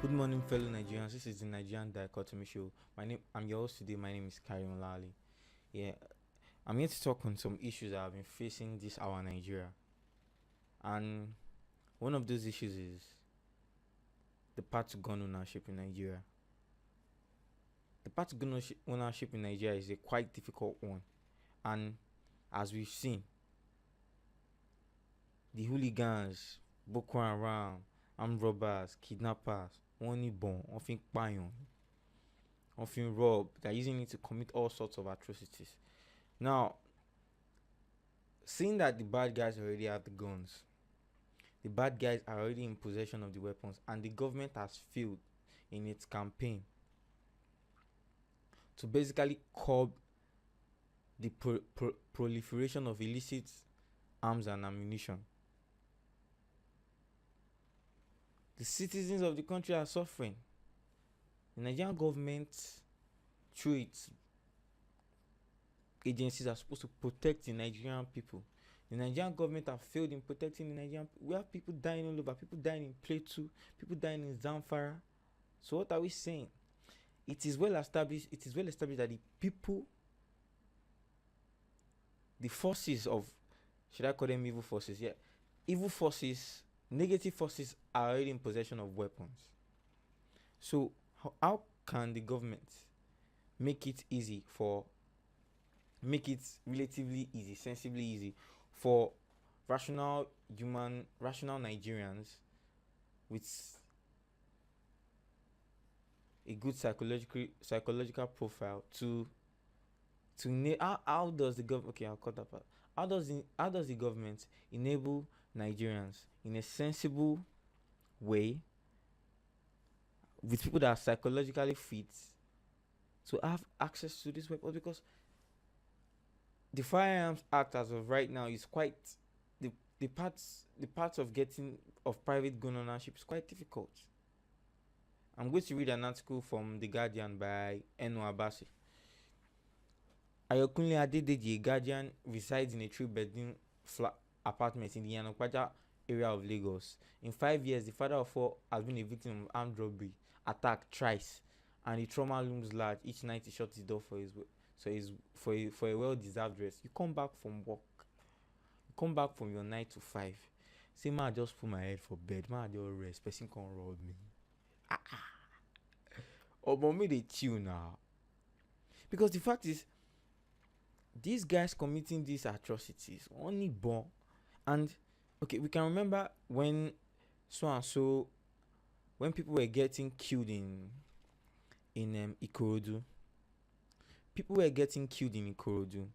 Good morning, fellow Nigerians. This is the Nigerian Dichotomy Show. I'm your host today. My name is Karim Lali. Yeah, I'm here to talk on some issues that have been facing this our Nigeria, and one of those issues is the path to gun ownership in Nigeria. The path to gun ownership in Nigeria is a quite difficult one, and as we've seen, the hooligans, Boko Haram, armed robbers, kidnappers, wọ́n níbọn, wọ́n fi ń pààyàn, wọ́n fi ń rob. They're using it to commit all sorts of atrocities. Now, seeing that the bad guys already have the guns, the bad guys are already in possession of the weapons, and the government has failed in its campaign to basically curb the proliferation of illicit arms and ammunition. The citizens of the country are suffering. The Nigerian government, through its agencies, are supposed to protect the Nigerian people. The Nigerian government have failed in protecting the Nigerian people. We have people dying all over, people dying in Plateau, people dying in Zamfara. So what are we saying? It is well established that the people, the forces of, should I call them evil forces? Yeah. Evil forces, negative forces are already in possession of weapons. So how can the government make it relatively easy, sensibly easy for rational Nigerians with a good psychological profile how does the government, okay, I'll cut that part. How does the government enable Nigerians in a sensible way, with people that are psychologically fit, to have access to this weapon? Because the Firearms Act as of right now is quite the parts of private gun ownership is quite difficult. I'm going to read an article from The Guardian by Eno Abasi. Ayokunle Adedeji, a Guardian, resides in a 3-bedroom flat apartment in the Yanokwaja area of Lagos. In 5 years, the father of 4 has been a victim of armed robbery, attack thrice, and the trauma looms large. Each night he shuts his door for a well-deserved rest. You come back from work, you come back from your 9 to 5. Say, man, I just put my head for bed, man, I just rest. Person can't rob me. But me they chill now, because the fact is, these guys committing these atrocities only born. And okay, we can remember when when people were getting killed in Ikorodu. People were getting killed in Ikorodu.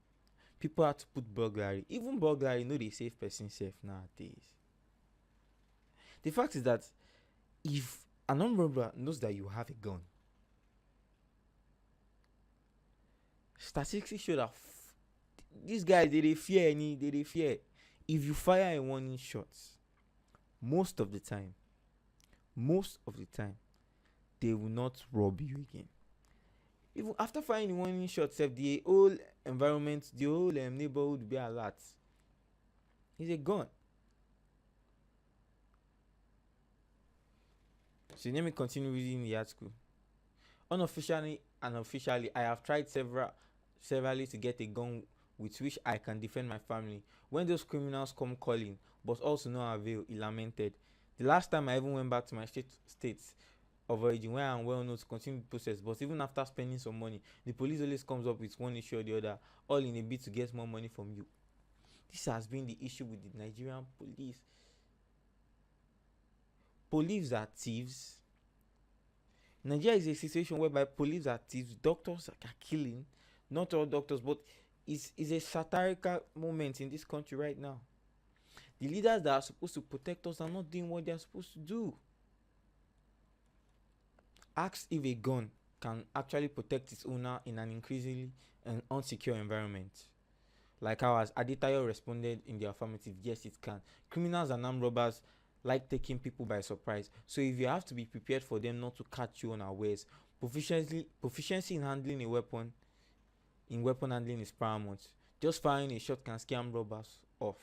People had to put burglary. Even burglary, they save person safe nowadays. The fact is that if an armed robber knows that you have a gun, statistics show that these guys they fear. If you fire a warning shot, most of the time, they will not rob you again. Even after firing the warning shot, the whole environment, the whole neighborhood will be alert. It's a gun. So let me continue reading the article. Unofficially and officially, I have tried severally to get a gun with which I can defend my family when those criminals come calling, but also no avail, he lamented. The last time I even went back to my state of origin, where I'm well known to continue the process, but even after spending some money, the police always comes up with one issue or the other, all in a bid to get more money from you. This has been the issue with the Nigerian police. Police are thieves. Nigeria is a situation whereby police are thieves, doctors are killing. Not all doctors, but it's a satirical moment in this country right now. The leaders that are supposed to protect us are not doing what they are supposed to do. Ask if a gun can actually protect its owner in an increasingly unsecure environment. Like how as Aditayo responded in the affirmative, yes, it can. Criminals and armed robbers like taking people by surprise. So if you have to be prepared for them not to catch you unawares, proficiency in handling a weapon, in weapon handling, is paramount. Just firing a shot can scare armed robbers off.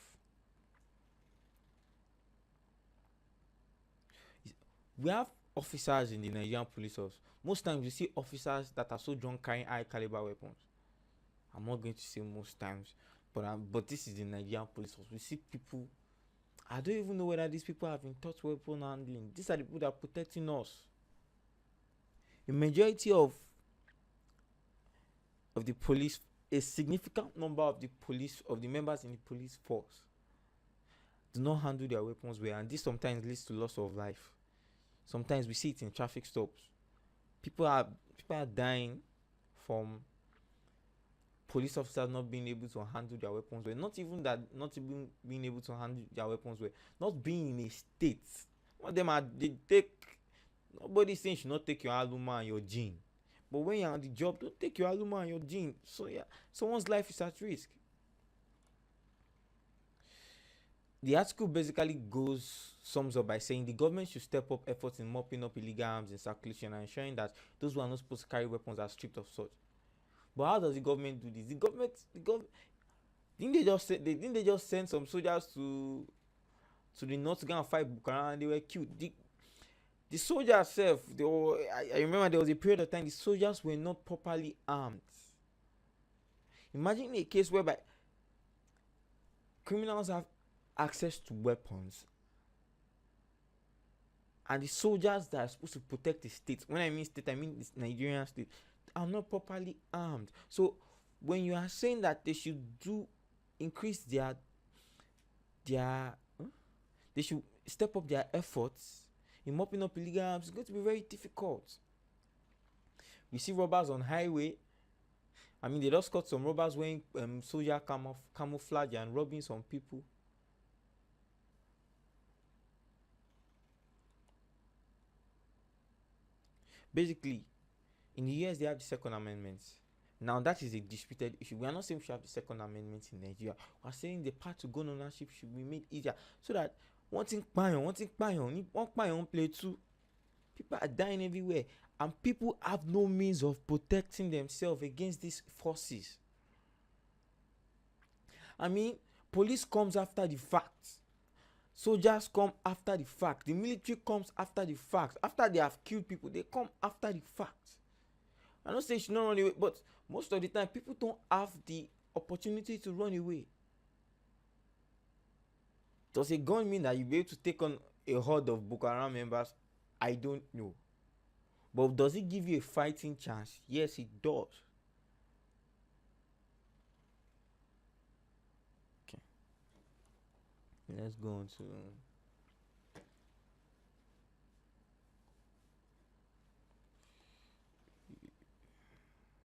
We have officers in the Nigerian police force, most times you see officers that are so drunk carrying high caliber weapons. I'm not going to say most times, but this is the Nigerian police force. We see people. I don't even know whether these people have been taught weapon handling. These are the people that are protecting us. The majority of the police, a significant number of the members in the police force do not handle their weapons well, and this sometimes leads to loss of life. Sometimes we see it in traffic stops. People are dying from police officers not being able to handle their weapons well. Not even being able to handle their weapons well. Not being in a state. One of them nobody saying you should not take your aluma and your gene. But when you're on the job, don't take your aluma and your gene. So yeah, someone's life is at risk. The article basically sums up by saying the government should step up efforts in mopping up illegal arms in circulation and ensuring that those who are not supposed to carry weapons are stripped of such. But how does the government do this? The government didn't they just send some soldiers to the north to go and fight Boko Haram, and they were killed. The soldiers self, I remember there was a period of time the soldiers were not properly armed. Imagine a case whereby criminals have access to weapons and the soldiers that are supposed to protect the state, when I mean state, I mean this Nigerian state, are not properly armed. So when you are saying that they should increase they should step up their efforts in mopping up illegal arms, it's going to be very difficult. We see robbers on highway. I mean, they just caught some robbers wearing soldier camouflage and robbing some people. Basically, in the US they have the Second Amendment. Now that is a disputed issue. We are not saying we should have the Second Amendment in Nigeria. We are saying the path to gun ownership should be made easier so that one thing play too. People are dying everywhere, and people have no means of protecting themselves against these forces. I mean, police comes after the fact. Soldiers come after the fact. The military comes after the fact. After they have killed people, they come after the fact. I don't say you should not run away, but most of the time, people don't have the opportunity to run away. Does a gun mean that you'll be able to take on a horde of Boko Haram members? I don't know. But does it give you a fighting chance? Yes, it does. Okay. Let's go on to